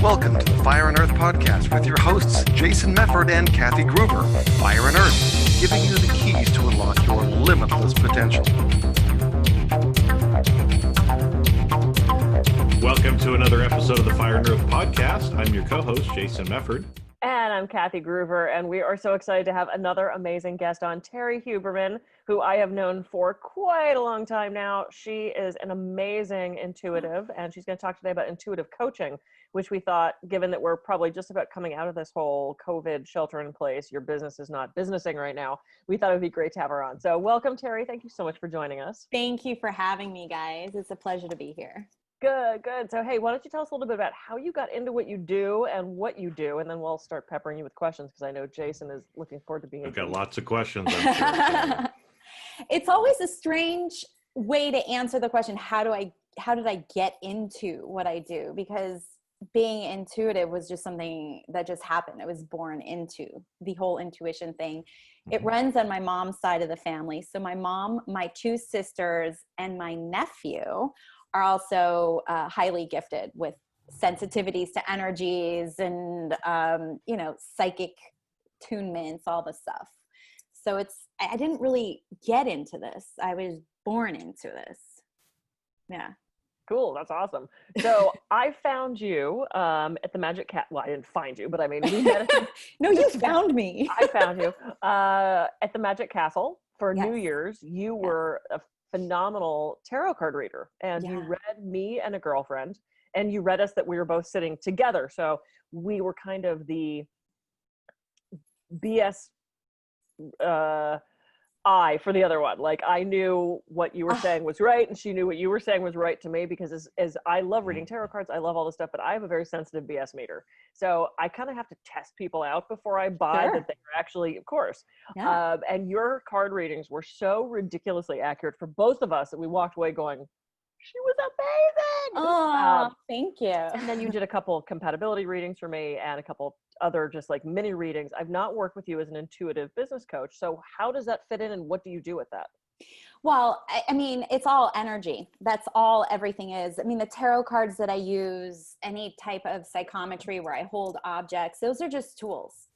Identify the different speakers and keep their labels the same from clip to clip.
Speaker 1: Welcome to the Fire and Earth podcast with your hosts, Jason Mefford and Kathy Gruber. Fire and Earth, giving you the keys to unlock your limitless potential.
Speaker 2: Welcome to another episode of the Fire and Earth podcast. I'm your co-host, Jason Mefford.
Speaker 3: And I'm Kathy Gruber, and we are so excited to have another amazing guest on, Terrie Huberman, who I have known for quite a long time now. She is an amazing intuitive, and she's going to talk today about intuitive coaching, which we thought, given that we're probably just about coming out of this whole COVID shelter in place, your business is not businessing right now, we thought it would be great to have her on. So welcome, Terrie. Thank you so much for joining us.
Speaker 4: Thank you for having me, guys. It's a pleasure to be here.
Speaker 3: Good. So, hey, why don't you tell us a little bit about how you got into what you do, and then we'll start peppering you with questions, because I know Jason is looking forward to being.
Speaker 2: I've got lots of questions, I'm sure.
Speaker 4: It's always a strange way to answer the question, how did I get into what I do? Because being intuitive was just something that just happened. I was born into the whole intuition thing. It runs on my mom's side of the family. So my mom, my two sisters, and my nephew are also highly gifted with sensitivities to energies and, psychic tunements, all the stuff. So I didn't really get into this. I was born into this. Yeah.
Speaker 3: Cool. That's awesome. So I found you at the Magic Cat. Well, I didn't find you, but I mean, we met.
Speaker 4: No, you found me.
Speaker 3: I found you at the Magic Castle for
Speaker 4: Yes.
Speaker 3: New Year's. You were a phenomenal tarot card reader, and you read me and a girlfriend, and you read us that we were both sitting together. So we were kind of the BS I for the other one. Like, I knew what you were saying was right, and she knew what you were saying was right to me, because as I love reading tarot cards, I love all this stuff, but I have a very sensitive BS meter. So I kind of have to test people out before I buy that they're actually, of course.
Speaker 4: Yeah.
Speaker 3: And your card readings were so ridiculously accurate for both of us that we walked away going, she was amazing.
Speaker 4: Oh, thank you.
Speaker 3: And then you did a couple of compatibility readings for me and a couple other just like mini readings. I've not worked with you as an intuitive business coach. So how does that fit in, and what do you do with that?
Speaker 4: Well, I mean, it's all energy. That's all everything is. I mean, the tarot cards that I use, any type of psychometry where I hold objects, those are just tools.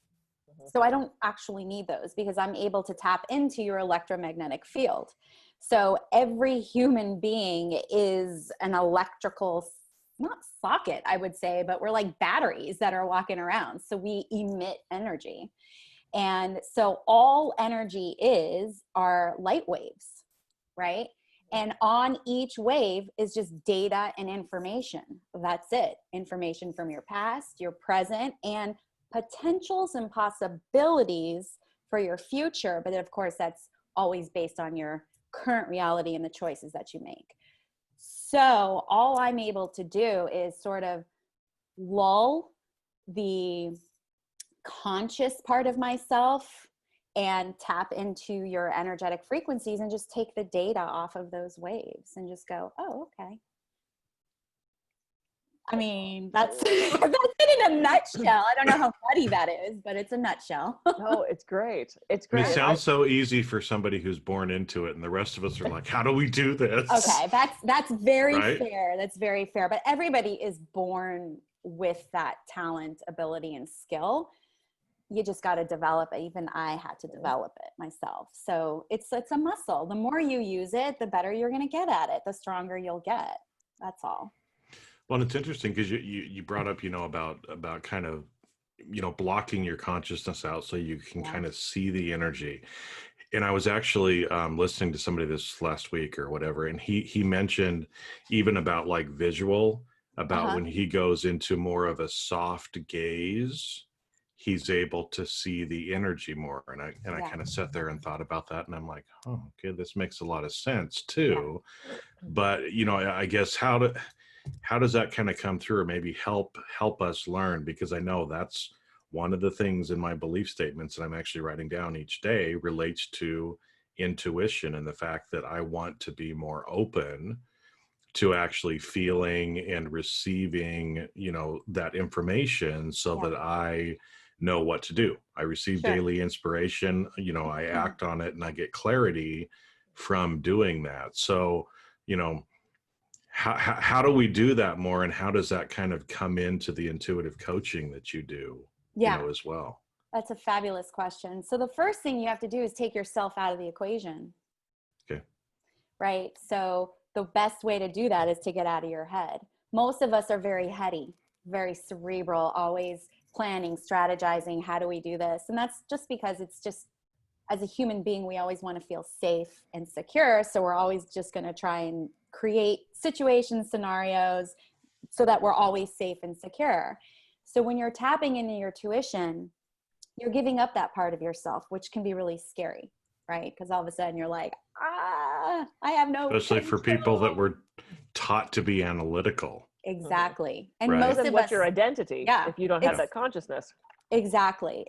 Speaker 4: Mm-hmm. So I don't actually need those, because I'm able to tap into your electromagnetic field. So every human being is an electrical, not socket, I would say, but we're like batteries that are walking around. So we emit energy. And so all energy are light waves, right? And on each wave is just data and information. That's it. Information from your past, your present, and potentials and possibilities for your future. But of course, that's always based on your current reality and the choices that you make. So all I'm able to do is sort of lull the conscious part of myself and tap into your energetic frequencies and just take the data off of those waves and just go, oh, okay. I mean, that's it in a nutshell. I don't know how funny that is, but it's a nutshell.
Speaker 3: No, it's great. It's great.
Speaker 2: It sounds so easy for somebody who's born into it, and the rest of us are like, how do we do this?
Speaker 4: Okay, that's very
Speaker 2: Right?
Speaker 4: fair. That's very fair. But everybody is born with that talent, ability, and skill. You just got to develop it. Even I had to develop it myself. So it's a muscle. The more you use it, the better you're going to get at it. The stronger you'll get. That's all.
Speaker 2: Well, it's interesting because you brought up, about kind of, blocking your consciousness out so you can kind of see the energy. And I was actually listening to somebody this last week or whatever, and he mentioned even about like visual, about when he goes into more of a soft gaze, he's able to see the energy more. And I kind of sat there and thought about that, and I'm like, oh, okay, this makes a lot of sense too. Yeah. But, I guess how does that kind of come through, or maybe help us learn? Because I know that's one of the things in my belief statements that I'm actually writing down each day relates to intuition, and the fact that I want to be more open to actually feeling and receiving, that information so that I know what to do. I receive daily inspiration, I act on it, and I get clarity from doing that. So, how do we do that more, and how does that kind of come into the intuitive coaching that you do,
Speaker 4: Yeah,
Speaker 2: as well?
Speaker 4: that's a fabulous question. So the first thing you have to do is take yourself out of the equation.
Speaker 2: Okay.
Speaker 4: Right? So the best way to do that is to get out of your head. Most of us are very heady, very cerebral, always planning, strategizing. How do we do this? And that's just because it's just, as a human being, we always want to feel safe and secure. So we're always just going to try and create situations, scenarios, so that we're always safe and secure. So when you're tapping into your tuition, you're giving up that part of yourself, which can be really scary, right? Because all of a sudden you're like, I have no
Speaker 2: Especially for people that
Speaker 4: control.
Speaker 2: were taught to be analytical.
Speaker 4: Exactly. And
Speaker 2: Right.
Speaker 4: most
Speaker 3: Then
Speaker 4: of
Speaker 3: what's
Speaker 4: us,
Speaker 3: your identity
Speaker 4: yeah,
Speaker 3: if you don't have
Speaker 4: it's
Speaker 3: that consciousness?
Speaker 4: exactly.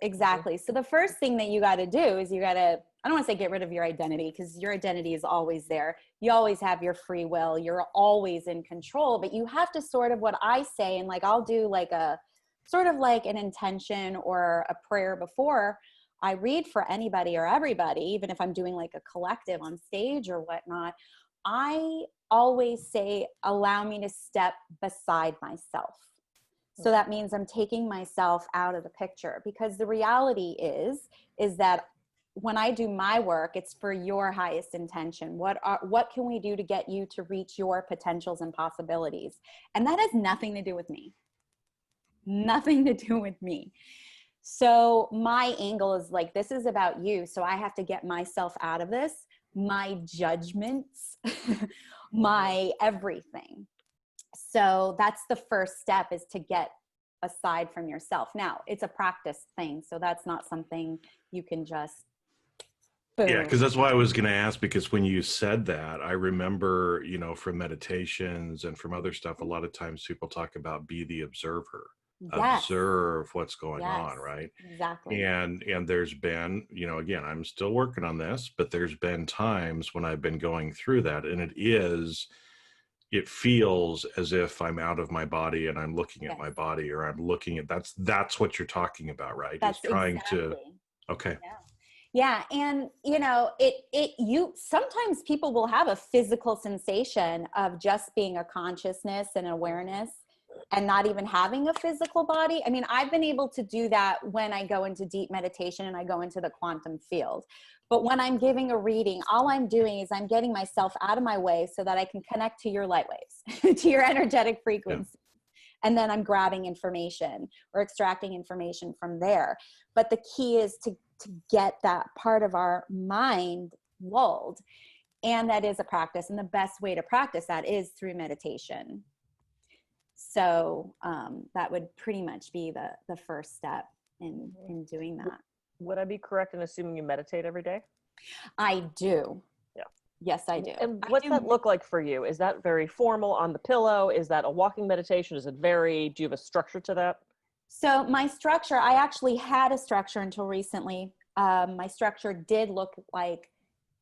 Speaker 4: So the first thing that you got to do is you got to, I don't want to say get rid of your identity, because your identity is always there. You always have your free will. You're always in control, but you have to sort of, what I say, and like I'll do like a sort of like an intention or a prayer before I read for anybody or everybody, even if I'm doing like a collective on stage or whatnot. I always say, allow me to step beside myself. So that means I'm taking myself out of the picture, because the reality is that when I do my work, it's for your highest intention. What can we do to get you to reach your potentials and possibilities? And that has nothing to do with me. Nothing to do with me. So my angle is like, this is about you. So I have to get myself out of this, my judgments, my everything. So that's the first step, is to get aside from yourself. Now, it's a practice thing. So that's not something you can just boom.
Speaker 2: Yeah, because that's why I was going to ask, because when you said that, I remember, from meditations and from other stuff, a lot of times people talk about be the observer,
Speaker 4: Yes.
Speaker 2: observe what's going
Speaker 4: Yes,
Speaker 2: on, right?
Speaker 4: exactly.
Speaker 2: And there's been, again, I'm still working on this, but there's been times when I've been going through that, and it feels as if I'm out of my body and I'm looking at my body, or I'm looking at, that's what you're talking about, right?
Speaker 4: That's
Speaker 2: Is trying
Speaker 4: exactly.
Speaker 2: to, okay.
Speaker 4: Yeah. And you sometimes people will have a physical sensation of just being a consciousness and awareness and not even having a physical body. I mean, I've been able to do that when I go into deep meditation and I go into the quantum field. But when I'm giving a reading, all I'm doing is I'm getting myself out of my way so that I can connect to your light waves, to your energetic frequency. Yeah. And then I'm grabbing information or extracting information from there. But the key is to get that part of our mind lulled. And that is a practice. And the best way to practice that is through meditation. So that would pretty much be the first step in doing that.
Speaker 3: Would I be correct in assuming you meditate every day?
Speaker 4: I do.
Speaker 3: Yeah.
Speaker 4: Yes, I do.
Speaker 3: And what's that look like for you? Is that very formal on the pillow? Is that a walking meditation? Is it do you have a structure to that?
Speaker 4: So my structure, I actually had a structure until recently. My structure did look like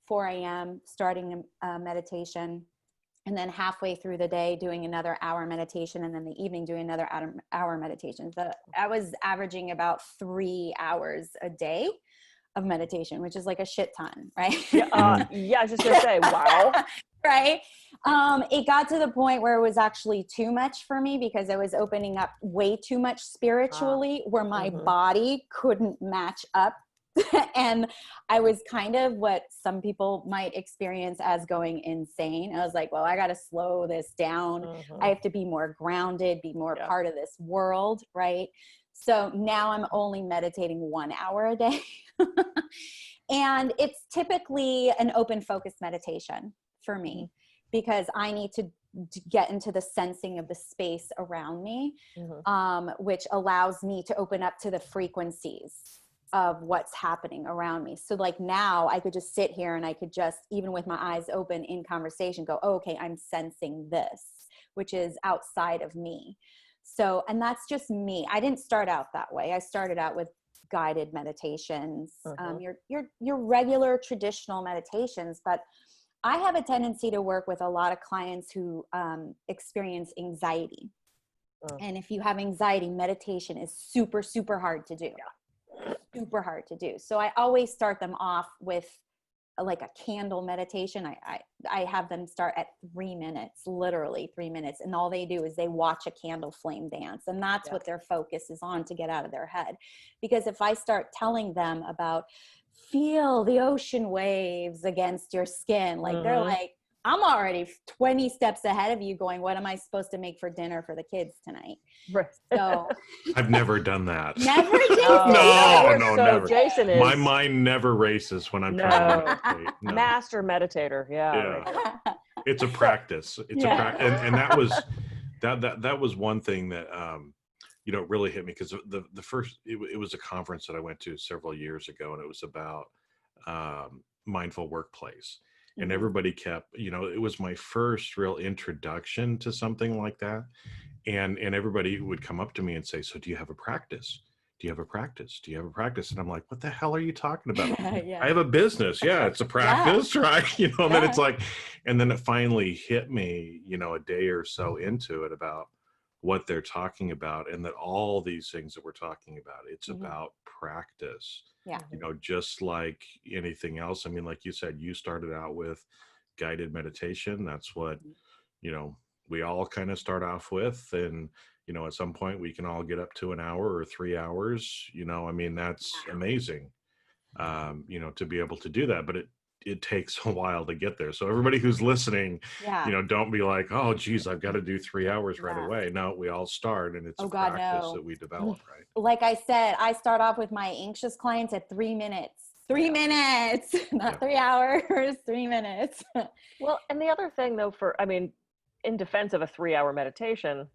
Speaker 4: 4 a.m. starting a meditation, and then halfway through the day doing another hour meditation, and then the evening doing another hour meditation. So I was averaging about 3 hours a day of meditation, which is like a shit ton, right?
Speaker 3: Yeah, I was just gonna say, wow.
Speaker 4: Right. It got to the point where it was actually too much for me, because I was opening up way too much spiritually, where my body couldn't match up. And I was kind of what some people might experience as going insane. I was like, well, I got to slow this down. I have to be more grounded, be more part of this world. Right. So now I'm only meditating 1 hour a day. And it's typically an open focus meditation for me, because I need to get into the sensing of the space around me, which allows me to open up to the frequencies of what's happening around me. So like now I could just sit here and I could just, even with my eyes open in conversation, go, oh, okay, I'm sensing this, which is outside of me. So, and that's just me. I didn't start out that way. I started out with guided meditations, your regular traditional meditations, but I have a tendency to work with a lot of clients who experience anxiety. And if you have anxiety, meditation is super, super hard to do. Super hard to do. So I always start them off with like a candle meditation, I have them start at 3 minutes, literally 3 minutes. And all they do is they watch a candle flame dance. And that's what their focus is on to get out of their head. Because if I start telling them about feel the ocean waves against your skin, like they're like, I'm already 20 steps ahead of you going, what am I supposed to make for dinner for the kids tonight?
Speaker 3: Right.
Speaker 4: So
Speaker 2: I've never done that.
Speaker 4: never, Jason.
Speaker 2: No,
Speaker 3: so
Speaker 2: never.
Speaker 3: Jason is
Speaker 2: My mind never races when I'm trying to meditate. No.
Speaker 3: master meditator. Yeah. Right.
Speaker 2: It's a practice. It's a practice. And that was one thing that, you know, really hit me, because the first, it was a conference that I went to several years ago, and it was about mindful workplace. And everybody kept, you know, it was my first real introduction to something like that. And everybody would come up to me and say, so do you have a practice? Do you have a practice? Do you have a practice? And I'm like, what the hell are you talking about? I have a business. Yeah, it's a practice, right? You know, and then it's like, and then it finally hit me, you know, a day or so into it about what they're talking about, and that all these things that we're talking about, it's about practice.
Speaker 4: Yeah.
Speaker 2: You know, just like anything else. I mean, like you said, you started out with guided meditation. That's what, you know, we all kind of start off with. And, you know, at some point we can all get up to an hour or 3 hours, you know, I mean, that's amazing, you know, to be able to do that, but it takes a while to get there. So everybody who's listening, you know, don't be like, oh, geez, I've got to do 3 hours right away. No, we all start, and it's a practice that we develop, right?
Speaker 4: Like I said, I start off with my anxious clients at 3 minutes. 3 minutes, not 3 hours, 3 minutes.
Speaker 3: Well, and the other thing though, in defense of a 3-hour meditation,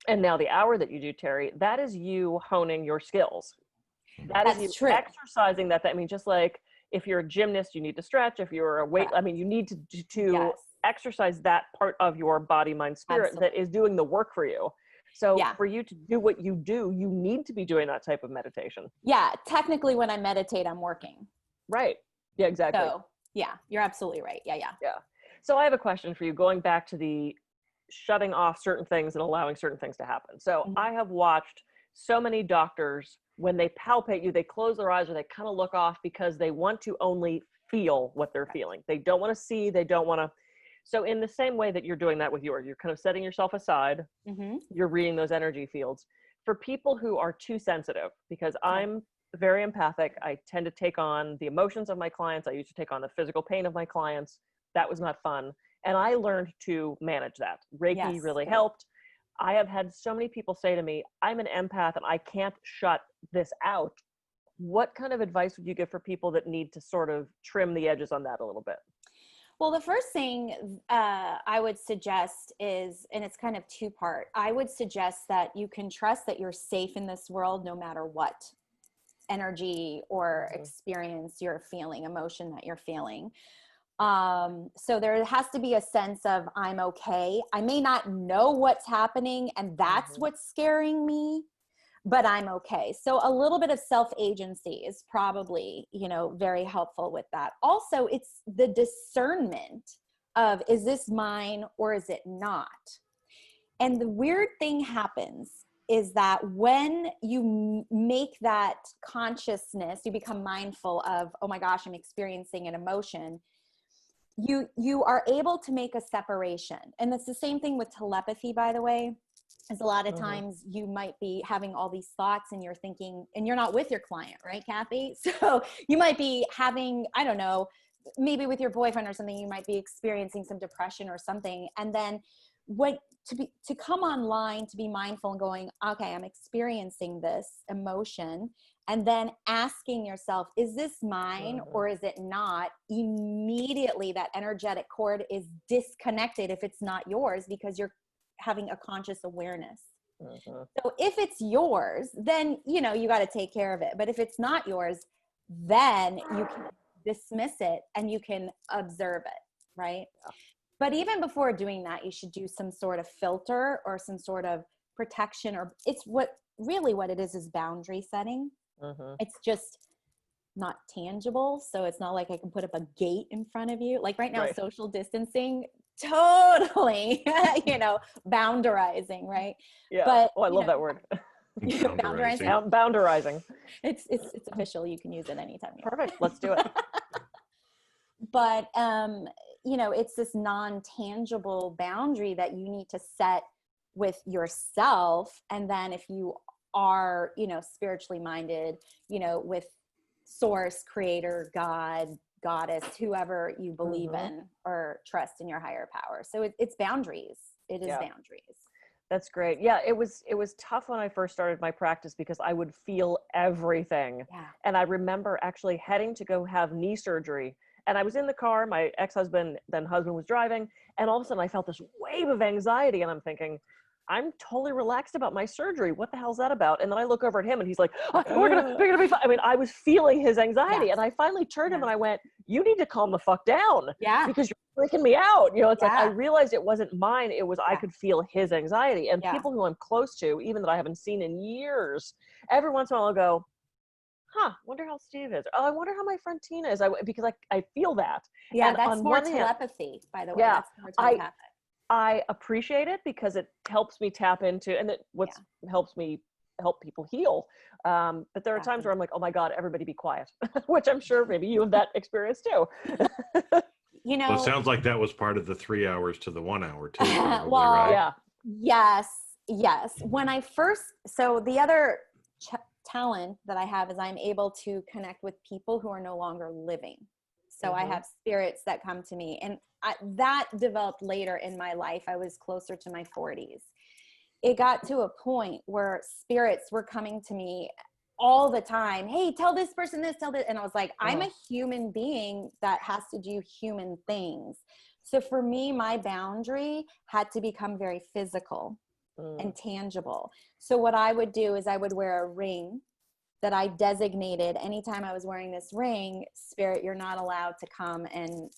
Speaker 3: and now the hour that you do, Terrie, that is you honing your skills. That's you
Speaker 4: true.
Speaker 3: Exercising that. I mean, just like if you're a gymnast, you need to stretch. If you're a weight, you need to exercise that part of your body, mind, spirit that is doing the work for you. So for you to do what you do, you need to be doing that type of meditation.
Speaker 4: Yeah. Technically, when I meditate, I'm working.
Speaker 3: Right. Yeah, exactly.
Speaker 4: So yeah, you're absolutely right. Yeah.
Speaker 3: So I have a question for you, going back to the shutting off certain things and allowing certain things to happen. So I have watched so many doctors, when they palpate you, they close their eyes or they kind of look off because they want to only feel what they're feeling. They don't want to see, they don't want to. So in the same way that you're doing that with yours, you're kind of setting yourself aside, you're reading those energy fields. For people who are too sensitive, because I'm very empathic, I tend to take on the emotions of my clients. I used to take on the physical pain of my clients. That was not fun. And I learned to manage that. Reiki really helped. I have had so many people say to me, I'm an empath and I can't shut this out. What kind of advice would you give for people that need to sort of trim the edges on that a little bit?
Speaker 4: Well, the first thing I would suggest is, and it's kind of two-part, I would suggest that you can trust that you're safe in this world no matter what energy or experience you're feeling, emotion that you're feeling. So there has to be a sense of, I'm okay. I may not know what's happening and that's what's scaring me, but I'm okay. So a little bit of self-agency is probably, you know, very helpful with that. Also, it's the discernment of, is this mine or is it not? And the weird thing happens is that when you make that consciousness, you become mindful of, oh my gosh, I'm experiencing an emotion. You are able to make a separation. And it's the same thing with telepathy, by the way, is a lot of times you might be having all these thoughts and you're thinking, and you're not with your client, right, Kathy? So you might be having, I don't know, maybe with your boyfriend or something, you might be experiencing some depression or something. And then to come online, to be mindful and going, okay, I'm experiencing this emotion. And then asking yourself, is this mine or is it not? Immediately that energetic cord is disconnected if it's not yours, because you're having a conscious awareness. So if it's yours, then, you know, you got to take care of it. But if it's not yours, then you can dismiss it and you can observe it, right? But even before doing that, you should do some sort of filter or some sort of protection, or it's what it is boundary setting. It's just not tangible. So it's not like I can put up a gate in front of you. Like right now, social distancing, totally, you know, boundarizing, right?
Speaker 3: Yeah.
Speaker 4: But
Speaker 3: I love that word. Boundarizing.
Speaker 4: It's official. You can use it anytime.
Speaker 3: Perfect. Let's do it.
Speaker 4: But, you know, it's this non-tangible boundary that you need to set with yourself. And then if you are, you know, spiritually minded, you know, with source, creator, God, goddess, whoever you believe in or trust in your higher power. So it's boundaries. It is boundaries.
Speaker 3: That's great. Yeah, it was tough when I first started my practice because I would feel everything.
Speaker 4: Yeah.
Speaker 3: And I remember actually heading to go have knee surgery. And I was in the car, my ex-husband, then husband was driving, and all of a sudden I felt this wave of anxiety, and I'm thinking, I'm totally relaxed about my surgery. What the hell's that about? And then I look over at him and he's like, oh, we're gonna be fine. I mean, I was feeling his anxiety, and I finally turned him and I went, you need to calm the fuck down.
Speaker 4: Yeah.
Speaker 3: Because you're freaking me out. You know, it's like, I realized it wasn't mine. It was, I could feel his anxiety. And people who I'm close to, even that I haven't seen in years, every once in a while I'll go, wonder how Steve is. Oh, I wonder how my friend Tina is. Because I feel that.
Speaker 4: Yeah,
Speaker 3: and
Speaker 4: that's more telepathy, by the way.
Speaker 3: Yeah,
Speaker 4: that's more telepathic.
Speaker 3: I appreciate it because it helps me tap into, and helps me help people heal. But there are times where I'm like, oh my God, everybody be quiet, which I'm sure maybe you have that experience too.
Speaker 4: You know,
Speaker 2: well, it sounds like that was part of the 3 hours to the 1 hour too. Probably,
Speaker 4: well,
Speaker 2: right?
Speaker 4: Yes. When I first, so the other talent that I have is I'm able to connect with people who are no longer living. So I have spirits that come to me, and that developed later in my life. I was closer to my 40s. It got to a point where spirits were coming to me all the time. Hey, tell this person this, tell this. And I was like, I'm a human being that has to do human things. So for me, my boundary had to become very physical and tangible. So what I would do is I would wear a ring that I designated. Anytime I was wearing this ring, spirit, you're not allowed to come. And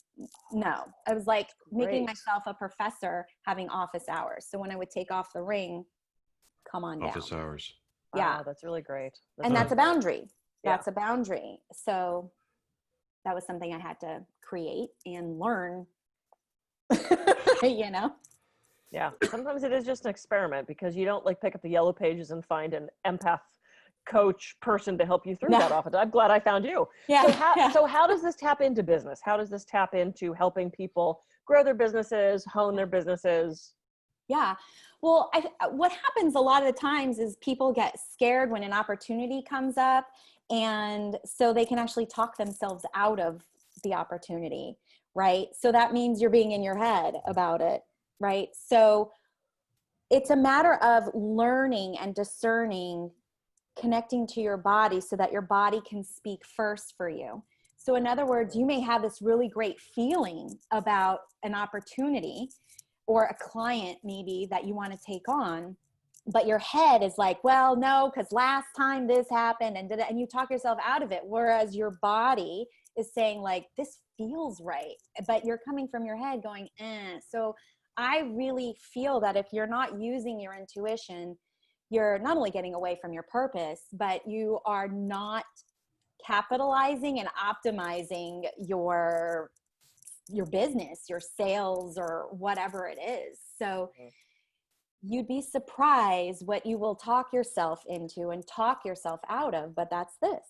Speaker 4: no, I was like making myself a professor having office hours. So when I would take off the ring, come on down.
Speaker 2: Office hours.
Speaker 3: Yeah, that's really great.
Speaker 4: That's a boundary. That's a boundary. So that was something I had to create and learn, you know?
Speaker 3: Yeah. Sometimes it is just an experiment because you don't like pick up the yellow pages and find an empath coach person to help you through that often. I'm glad I found you.
Speaker 4: Yeah.
Speaker 3: So how does this tap into business? How does this tap into helping people grow their businesses, hone their businesses?
Speaker 4: Yeah. Well, what happens a lot of the times is people get scared when an opportunity comes up, and so they can actually talk themselves out of the opportunity, right? So that means you're being in your head about it, right? So it's a matter of learning and discerning, connecting to your body so that your body can speak first for you. So in other words, you may have this really great feeling about an opportunity or a client maybe that you want to take on, but your head is like, well, no, because last time this happened and you talk yourself out of it. Whereas your body is saying like, this feels right, but you're coming from your head going, So I really feel that if you're not using your intuition, you're not only getting away from your purpose, but you are not capitalizing and optimizing your business, your sales, or whatever it is. So you'd be surprised what you will talk yourself into and talk yourself out of, but that's this.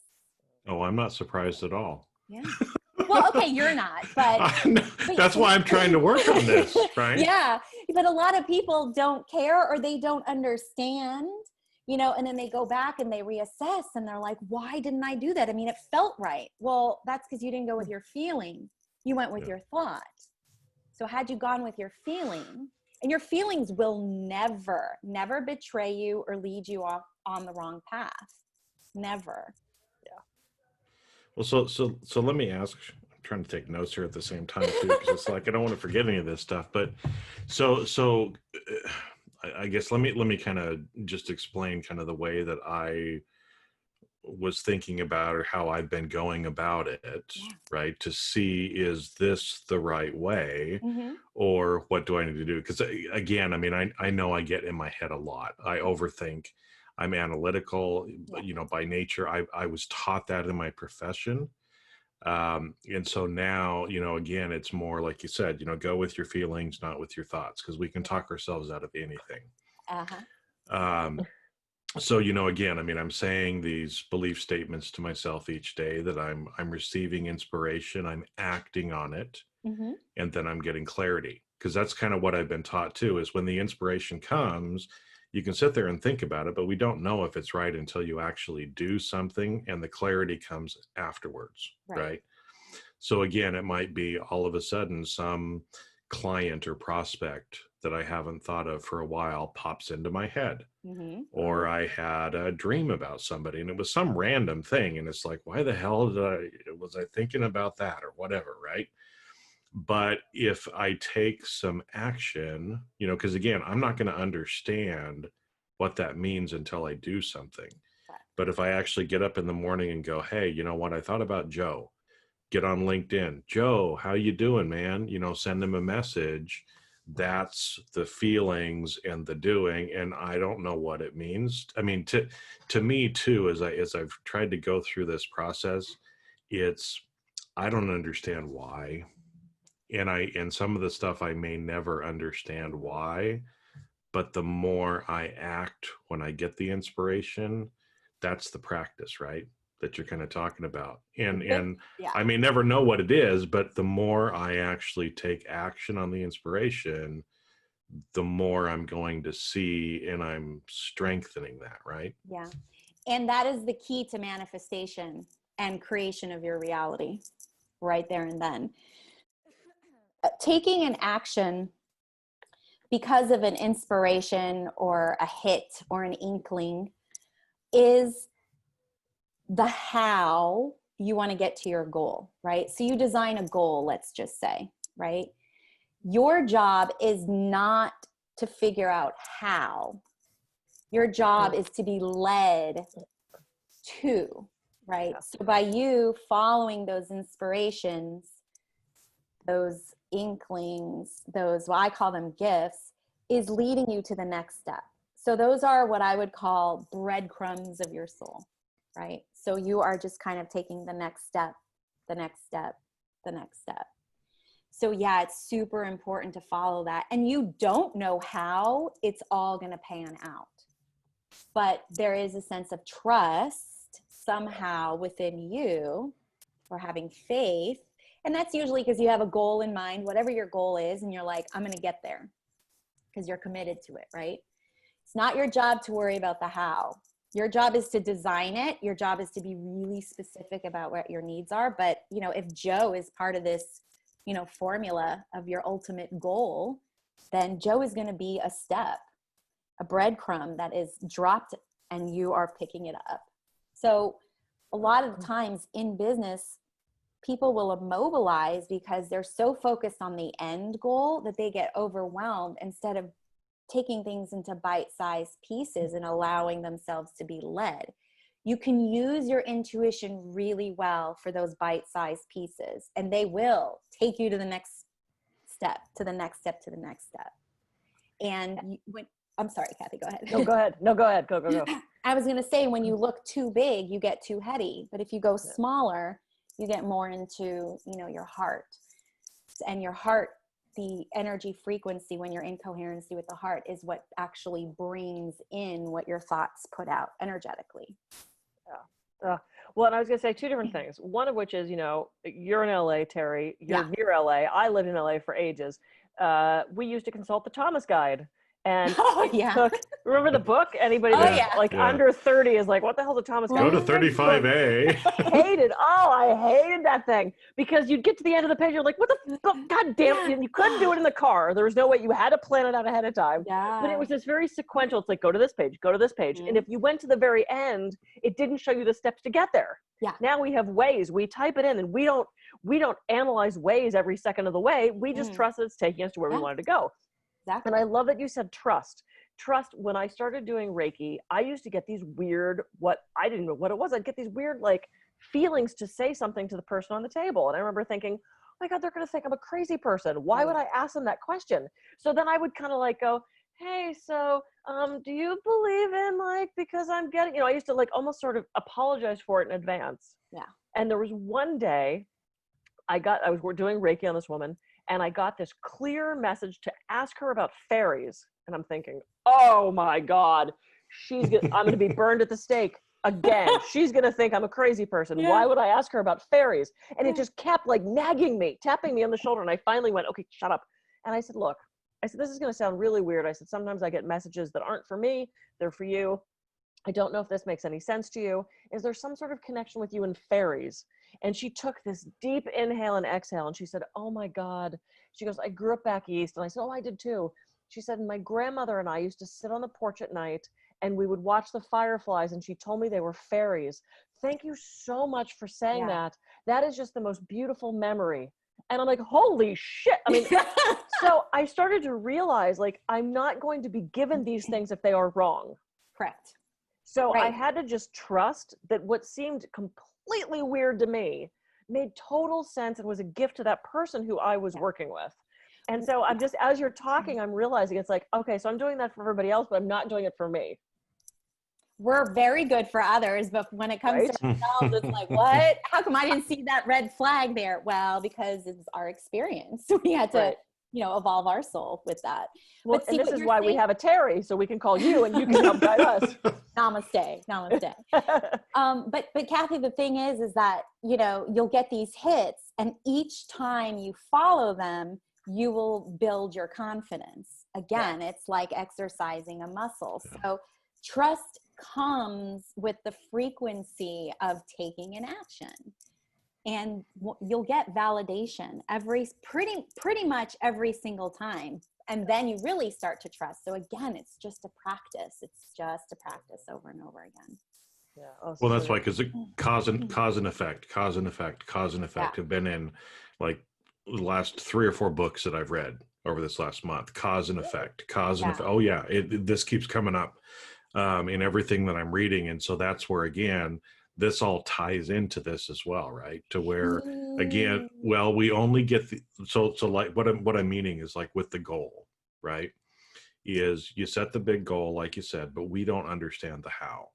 Speaker 2: Oh, I'm not surprised at all.
Speaker 4: Yeah. Well, okay, you're not, but
Speaker 2: that's why I'm trying to work on this, right?
Speaker 4: Yeah, but a lot of people don't care or they don't understand, you know, and then they go back and they reassess and they're like, why didn't I do that? I mean, it felt right. Well, that's because you didn't go with your feeling. You went with your thought. So had you gone with your feeling, and your feelings will never betray you or lead you off on the wrong path. Never.
Speaker 2: Well, so let me ask. I'm trying to take notes here at the same time too, because it's like I don't want to forget any of this stuff. But so I guess let me kind of just explain kind of the way that I was thinking about or how I've been going about it, right? To see, is this the right way, or what do I need to do? Because again, I mean, I know I get in my head a lot. I overthink. I'm analytical, you know, by nature. I was taught that in my profession. And so now, you know, again, it's more like you said, you know, go with your feelings, not with your thoughts, because we can talk ourselves out of anything. So, again, I mean, I'm saying these belief statements to myself each day that I'm receiving inspiration, I'm acting on it,
Speaker 4: Mm-hmm.
Speaker 2: and then I'm getting clarity. Because that's kind of what I've been taught too, is when the inspiration comes, you can sit there and think about it, but we don't know if it's right until you actually do something and the clarity comes afterwards, right? So again, it might be all of a sudden some client or prospect that I haven't thought of for a while pops into my head.
Speaker 4: Mm-hmm.
Speaker 2: Or I had a dream about somebody and it was some random thing. And it's like, why the hell was I thinking about that or whatever, right? But if I take some action, because again, I'm not going to understand what that means until I do something. But if I actually get up in the morning and go, hey, you know what? I thought about Joe. Get on LinkedIn. Joe, how you doing, man? Send him a message. That's the feelings and the doing. And I don't know what it means. I mean, to me too, as I've tried to go through this process, I don't understand why. And some of the stuff I may never understand why, but the more I act when I get the inspiration, that's the practice, right? That you're kind of talking about. And
Speaker 4: Yeah.
Speaker 2: I may never know what it is, but the more I actually take action on the inspiration, the more I'm going to see, and I'm strengthening that, right?
Speaker 4: Yeah. And that is the key to manifestation and creation of your reality right there and then. Taking an action because of an inspiration or a hit or an inkling is the how you want to get to your goal, right? So you design a goal, let's just say, right? Your job is not to figure out how. Your job is to be led to, right? So by you following those inspirations, those inklings, those, well, I call them gifts, is leading you to the next step. So those are what I would call breadcrumbs of your soul, right? So you are just kind of taking the next step, the next step, the next step. So yeah, it's super important to follow that. And you don't know how it's all going to pan out. But there is a sense of trust somehow within you, or having faith. And that's usually because you have a goal in mind, whatever your goal is, and you're like, I'm going to get there because you're committed to it, right? It's not your job to worry about the how. Your job is to design it. Your job is to be really specific about what your needs are. But, if Joe is part of this, formula of your ultimate goal, then Joe is going to be a step, a breadcrumb that is dropped and you are picking it up. So a lot of times in business, people will immobilize because they're so focused on the end goal that they get overwhelmed instead of taking things into bite-sized pieces and allowing themselves to be led. You can use your intuition really well for those bite-sized pieces, and they will take you to the next step, to the next step, to the next step. And I'm sorry, Kathy, go ahead.
Speaker 3: No, go ahead. No, go ahead. Go.
Speaker 4: I was going to say, when you look too big, you get too heady. But if you go smaller, you get more into, your heart. And your heart, the energy frequency, when you're in coherency with the heart, is what actually brings in what your thoughts put out energetically.
Speaker 3: Yeah. Well, and I was going to say two different things. One of which is, you're in LA, Terrie. You're near LA. I lived in LA for ages. We used to consult the Thomas Guide. And remember the book? Anybody that's under 30 is like, what the hell's a Thomas Guide?
Speaker 2: Go to 35A.
Speaker 3: I hated that thing, because you'd get to the end of the page, you're like, what the God damn it. You couldn't do it in the car. There was no way. You had to plan it out ahead of time.
Speaker 4: Yeah.
Speaker 3: But it was this very sequential. It's like, go to this page, go to this page. And if you went to the very end, it didn't show you the steps to get there.
Speaker 4: Yeah.
Speaker 3: Now we have Waze. We type it in, and we don't analyze Waze every second of the way. We just trust that it's taking us to where we wanted to go.
Speaker 4: Exactly.
Speaker 3: And I love that you said trust. Trust, when I started doing Reiki, I used to get these weird, I didn't know what it was. I'd get these weird, feelings to say something to the person on the table. And I remember thinking, oh my God, they're going to think I'm a crazy person. Why would I ask them that question? So then I would kind of go, hey, so do you believe in, because I'm getting, I used to almost sort of apologize for it in advance.
Speaker 4: Yeah. And
Speaker 3: there was one day we're doing Reiki on this woman, and I got this clear message to ask her about fairies. And I'm thinking, oh my God, I'm gonna be burned at the stake again. She's gonna think I'm a crazy person.
Speaker 4: Yeah.
Speaker 3: Why would I ask her about fairies? And it just kept like nagging me, tapping me on the shoulder. And I finally went, okay, shut up. And I said, look, this is gonna sound really weird. I said, sometimes I get messages that aren't for me, they're for you. I don't know if this makes any sense to you. Is there some sort of connection with you and fairies? And she took this deep inhale and exhale, and she said, oh my God. She goes, I grew up back east. And I said, oh, I did too. She said, my grandmother and I used to sit on the porch at night and we would watch the fireflies, and she told me they were fairies. Thank you so much for saying that. That is just the most beautiful memory. And I'm like, holy shit. I mean, so I started to realize, like, I'm not going to be given these things if they are wrong.
Speaker 4: Correct.
Speaker 3: So I had to just trust that what seemed completely weird to me made total sense and was a gift to that person who I was working with. And so I'm just, as you're talking, I'm realizing it's like, okay, so I'm doing that for everybody else, but I'm not doing it for me.
Speaker 4: We're very good for others, but when it comes to ourselves, it's like, what? How come I didn't see that red flag there? Well, because it's our experience. We had to, evolve our soul with that.
Speaker 3: Well,
Speaker 4: but see,
Speaker 3: and this is why we have a Terrie, so we can call you and you can help guide us.
Speaker 4: Namaste. But Kathy, the thing is that, you'll get these hits, and each time you follow them, you will build your confidence. Again, it's like exercising a muscle. So trust comes with the frequency of taking an action, and you'll get validation pretty much every single time. And then you really start to trust. So again, it's just a practice. It's just a practice over and over again.
Speaker 3: Yeah.
Speaker 2: Well, that's why, because cause and effect have been in like the last 3 or 4 books that I've read over this last month. Cause and effect. Oh yeah, this keeps coming up in everything that I'm reading, and so that's where, again, this all ties into this as well, right? To where, again, well, we only get so like what I'm meaning is, like, with the goal, right? Is you set the big goal, like you said, but we don't understand the how.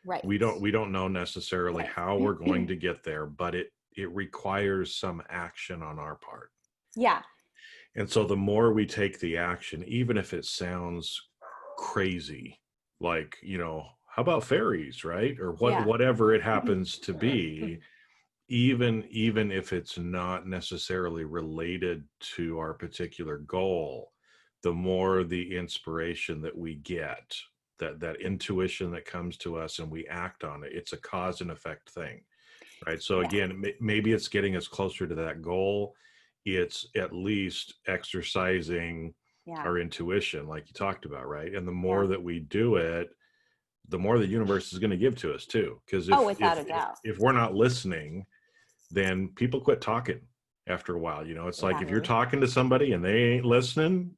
Speaker 4: Right.
Speaker 2: We don't know necessarily how we're going to get there, but it requires some action on our part.
Speaker 4: Yeah.
Speaker 2: And so the more we take the action, even if it sounds crazy, like, how about fairies, right? Or whatever it happens to be, even if it's not necessarily related to our particular goal, the more the inspiration that we get, that intuition that comes to us and we act on it, it's a cause and effect thing, right? So again, maybe it's getting us closer to that goal. It's at least exercising our intuition, like you talked about, right? And the more that we do it, the more the universe is going to give to us too. Because if we're not listening, then people quit talking after a while. It's like, if you're talking to somebody and they ain't listening,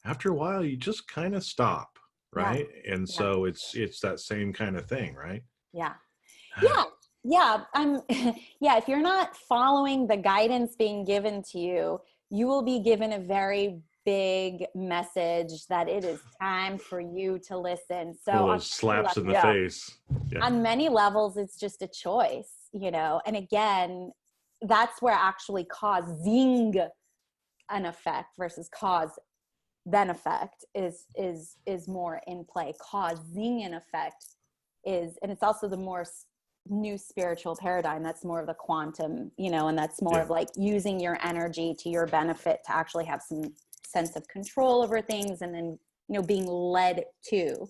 Speaker 2: after a while, you just kind of stop, right? And so it's that same kind of thing, right?
Speaker 4: Yeah. If you're not following the guidance being given to you, you will be given a very big message that it is time for you to listen. So
Speaker 2: one of those slaps in the face.
Speaker 4: On many levels, it's just a choice, and again, that's where actually causing an effect versus cause then effect is more in play. Causing an effect is, and it's also the more new spiritual paradigm. That's more of the quantum, and that's more of like using your energy to your benefit to actually have some sense of control over things, and then being led to,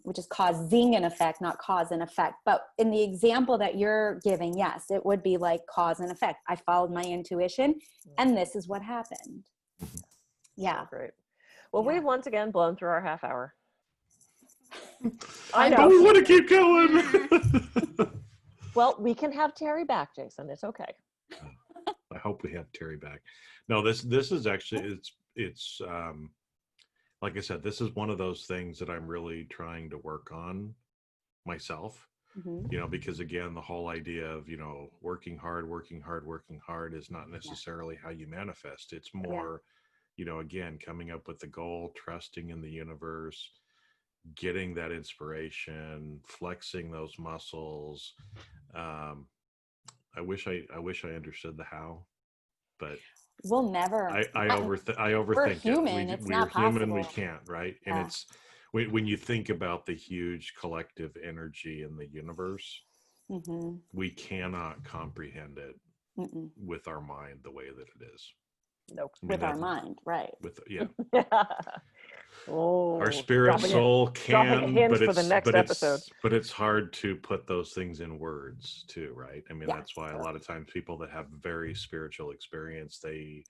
Speaker 4: which is causing an effect, not cause and effect. But in the example that you're giving, yes, it would be like cause and effect. I followed my intuition, and this is what happened. Yeah.
Speaker 3: So great. Well, we've once again blown through our half hour.
Speaker 2: I know. We want to keep going.
Speaker 3: Well, we can have Terrie back, Jason. It's okay.
Speaker 2: I hope we have Terrie back. No, this is actually, it's like I said, this is one of those things that I'm really trying to work on myself, because again, the whole idea of, working hard is not necessarily how you manifest. It's more, again, coming up with the goal, trusting in the universe, getting that inspiration, flexing those muscles. I wish I understood the how, but
Speaker 4: we'll never.
Speaker 2: I overthink
Speaker 4: we're human.
Speaker 2: it.
Speaker 4: It's
Speaker 2: we're
Speaker 4: not
Speaker 2: human.
Speaker 4: possible.
Speaker 2: We can't, right? And when you think about the huge collective energy in the universe, we cannot comprehend it with our mind the way that it is.
Speaker 3: Nope.
Speaker 2: I mean,
Speaker 4: With our mind, right?
Speaker 2: with
Speaker 3: Oh,
Speaker 2: our spirit soul
Speaker 3: dropping
Speaker 2: can,
Speaker 3: hints
Speaker 2: but
Speaker 3: for the
Speaker 2: it's
Speaker 3: next episode.
Speaker 2: but it's hard to put those things in words too, right? I mean,
Speaker 4: Yeah.
Speaker 2: that's why a lot of times people that have very spiritual experience, they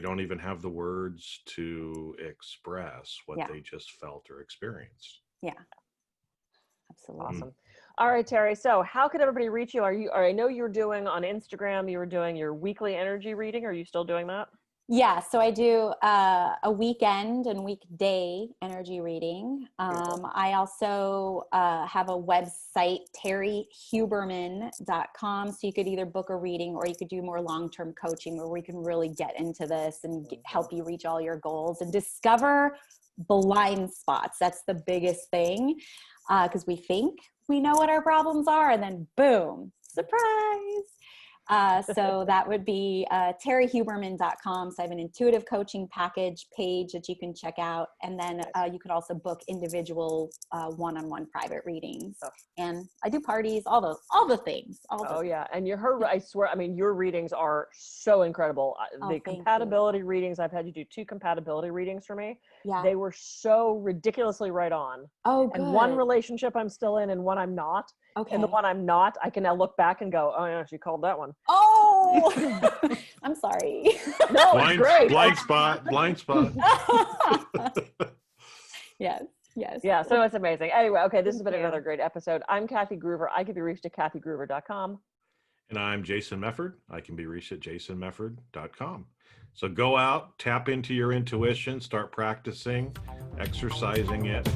Speaker 2: don't even have the words to express what they just felt or experienced.
Speaker 4: Yeah, absolutely.
Speaker 3: Awesome. All right, Terrie. So how can everybody reach you? I know you're doing on Instagram, you were doing your weekly energy reading. Are you still doing that?
Speaker 4: Yeah, so I do a weekend and weekday energy reading. I also have a website, terriehuberman.com. So you could either book a reading or you could do more long-term coaching where we can really get into this and help you reach all your goals and discover blind spots. That's the biggest thing, because we think we know what our problems are and then boom, surprise. So that would be terriehuberman.com. So I have an intuitive coaching package page that you can check out. And then you could also book individual one-on-one private readings. And I do parties, all the things.
Speaker 3: Yeah. And I swear, I mean, your readings are so incredible. The compatibility readings, I've had you do 2 compatibility readings for me.
Speaker 4: Yeah.
Speaker 3: They were so ridiculously right on.
Speaker 4: Oh, good.
Speaker 3: And one relationship I'm still in and one I'm not.
Speaker 4: Okay.
Speaker 3: And the one I'm not, I can now look back and go, oh yeah, she called that one.
Speaker 4: Oh, I'm sorry.
Speaker 3: No, it's great.
Speaker 2: Blind spot.
Speaker 4: Yes.
Speaker 3: Yeah, so it's amazing. Anyway, okay, this has been another great episode. I'm Kathy Groover. I can be reached at kathygruver.com.
Speaker 2: And I'm Jason Mefford. I can be reached at jasonmefford.com. So go out, tap into your intuition, start practicing, exercising it,